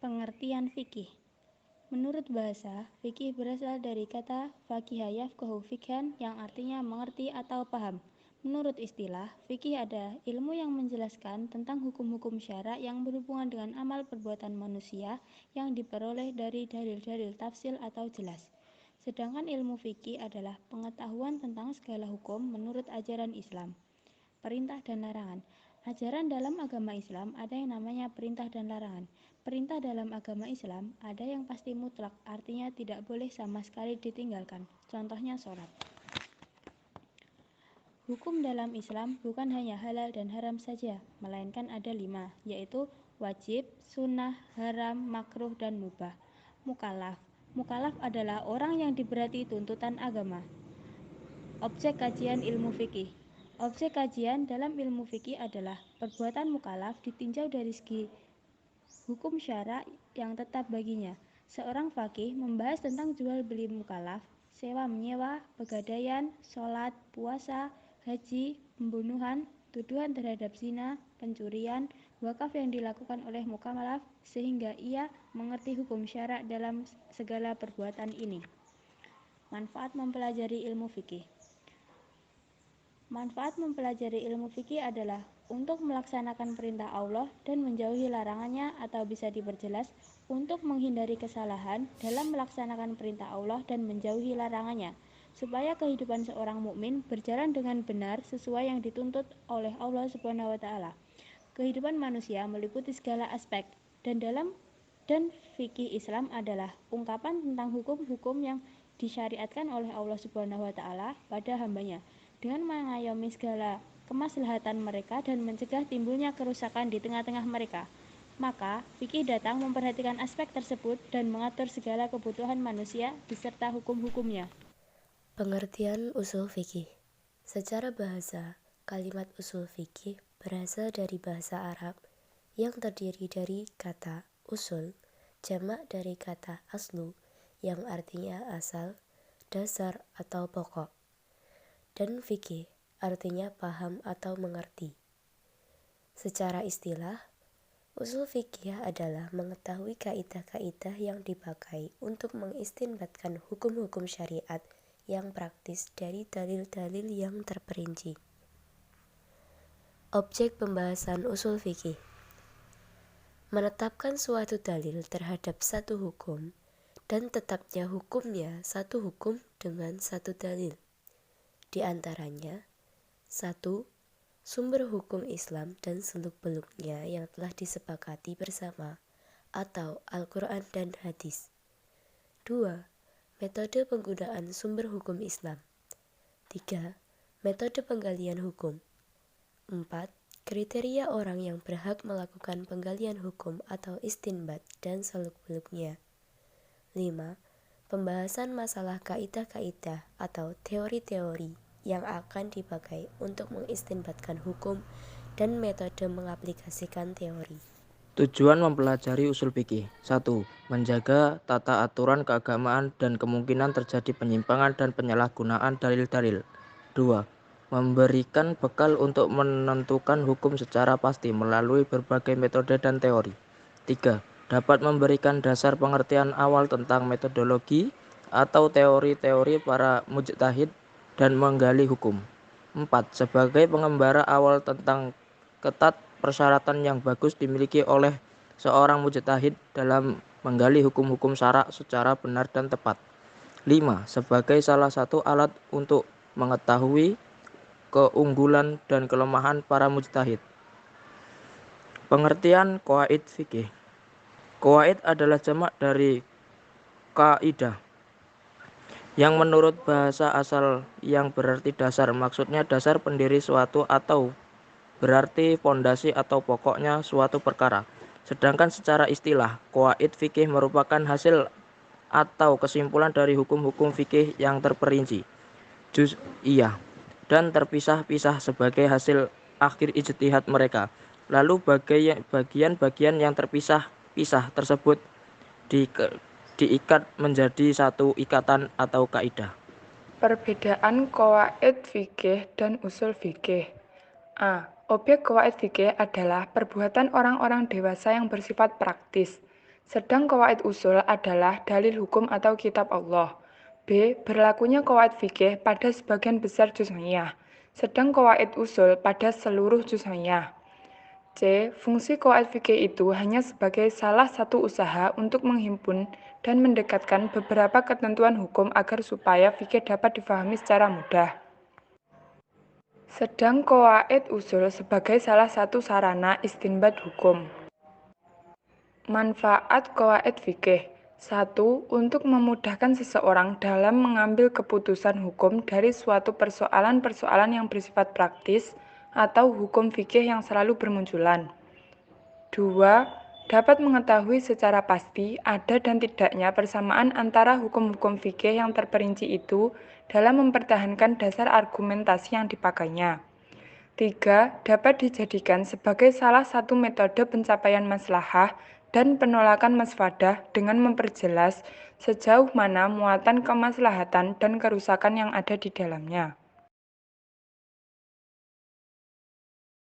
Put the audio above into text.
Pengertian fikih. Menurut bahasa, fikih berasal dari kata faqiha yafqahu fiqhan yang artinya mengerti atau paham. Menurut istilah, fikih adalah ilmu yang menjelaskan tentang hukum-hukum syara yang berhubungan dengan amal perbuatan manusia yang diperoleh dari dalil-dalil tafsil atau jelas. Sedangkan ilmu fikih adalah pengetahuan tentang segala hukum menurut ajaran Islam. Perintah dan larangan. Ajaran dalam agama Islam ada yang namanya perintah dan larangan. Perintah dalam agama Islam ada yang pasti mutlak, artinya tidak boleh sama sekali ditinggalkan. Contohnya sholat. Hukum dalam Islam bukan hanya halal dan haram saja, melainkan ada 5, yaitu wajib, sunnah, haram, makruh, dan mubah. Mukallaf. Mukallaf adalah orang yang diberati tuntutan agama. Objek kajian ilmu fikih. Objek kajian dalam ilmu fikih adalah perbuatan mukallaf ditinjau dari segi hukum syara yang tetap baginya. Seorang faqih membahas tentang jual beli mukallaf, sewa menyewa, pegadaian, sholat, puasa, haji, pembunuhan, tuduhan terhadap zina, pencurian, wakaf yang dilakukan oleh mukallaf sehingga ia mengerti hukum syara dalam segala perbuatan ini. Manfaat mempelajari ilmu fikih. Manfaat mempelajari ilmu fikih adalah untuk melaksanakan perintah Allah dan menjauhi larangannya, atau bisa diperjelas untuk menghindari kesalahan dalam melaksanakan perintah Allah dan menjauhi larangannya, supaya kehidupan seorang mukmin berjalan dengan benar sesuai yang dituntut oleh Allah Subhanahu wa taala. Kehidupan manusia meliputi segala aspek dan fikih Islam adalah ungkapan tentang hukum-hukum yang disyariatkan oleh Allah Subhanahu wa taala pada hambanya dengan mengayomi segala kemaslahatan mereka dan mencegah timbulnya kerusakan di tengah-tengah mereka. Maka, fikih datang memperhatikan aspek tersebut dan mengatur segala kebutuhan manusia beserta hukum-hukumnya. Pengertian usul fikih. Secara bahasa, kalimat usul fikih berasal dari bahasa Arab yang terdiri dari kata usul, jamak dari kata aslu yang artinya asal, dasar, atau pokok, dan fikih artinya paham atau mengerti. Secara istilah, usul fikih adalah mengetahui kaidah-kaidah yang dipakai untuk mengistinbatkan hukum-hukum syariat yang praktis dari dalil-dalil yang terperinci. Objek pembahasan usul fikih. Menetapkan suatu dalil terhadap satu hukum dan tetapnya hukumnya satu hukum dengan satu dalil. Di antaranya, 1. Sumber hukum Islam dan seluk-beluknya yang telah disepakati bersama atau Al-Quran dan Hadis. 2. Metode penggunaan sumber hukum Islam. 3. Metode penggalian hukum. 4. Kriteria orang yang berhak melakukan penggalian hukum atau istinbat dan seluk-beluknya. 5. Pembahasan masalah kaidah-kaidah atau teori-teori yang akan dipakai untuk mengistinbatkan hukum dan metode mengaplikasikan teori. Tujuan mempelajari usul fikih. 1. Menjaga tata aturan keagamaan dan kemungkinan terjadi penyimpangan dan penyalahgunaan dalil-dalil. 2. Memberikan bekal untuk menentukan hukum secara pasti melalui berbagai metode dan teori. 3. Dapat memberikan dasar pengertian awal tentang metodologi atau teori-teori para mujtahid dan menggali hukum. 4. Sebagai pengembara awal tentang ketat persyaratan yang bagus dimiliki oleh seorang mujtahid dalam menggali hukum-hukum syara secara benar dan tepat. 5. Sebagai salah satu alat untuk mengetahui keunggulan dan kelemahan para mujtahid. Pengertian qawaid fikih. Qawaid adalah jamak dari kaidah, yang menurut bahasa asal yang berarti dasar, maksudnya dasar pendiri suatu atau berarti fondasi atau pokoknya suatu perkara. Sedangkan secara istilah, qawaid fikih merupakan hasil atau kesimpulan dari hukum-hukum fikih yang terperinci, juz'iyah, dan terpisah-pisah sebagai hasil akhir ijtihad mereka. Lalu bagian-bagian yang terpisah-pisah tersebut diikat menjadi satu ikatan atau kaidah. Perbedaan qawaid fikih dan usul fikih. A. Objek qawaid fikih adalah perbuatan orang-orang dewasa yang bersifat praktis, Sedang qawaid usul adalah dalil hukum atau kitab Allah. B. Berlakunya qawaid fikih pada sebagian besar juz ghaiyah, sedang qawaid usul pada seluruh juz ghaiyah. C. Fungsi qawaid fikih itu hanya sebagai salah satu usaha untuk menghimpun dan mendekatkan beberapa ketentuan hukum agar supaya fikih dapat difahami secara mudah. Sedang qawaid usul sebagai salah satu sarana istinbat hukum. Manfaat qawaid fikih. 1. Untuk memudahkan seseorang dalam mengambil keputusan hukum dari suatu persoalan-persoalan yang bersifat praktis atau hukum fikih yang selalu bermunculan. 2. Dapat mengetahui secara pasti ada dan tidaknya persamaan antara hukum-hukum fikih yang terperinci itu dalam mempertahankan dasar argumentasi yang dipakainya. 3. Dapat dijadikan sebagai salah satu metode pencapaian maslahah dan penolakan masfadah dengan memperjelas sejauh mana muatan kemaslahatan dan kerusakan yang ada di dalamnya.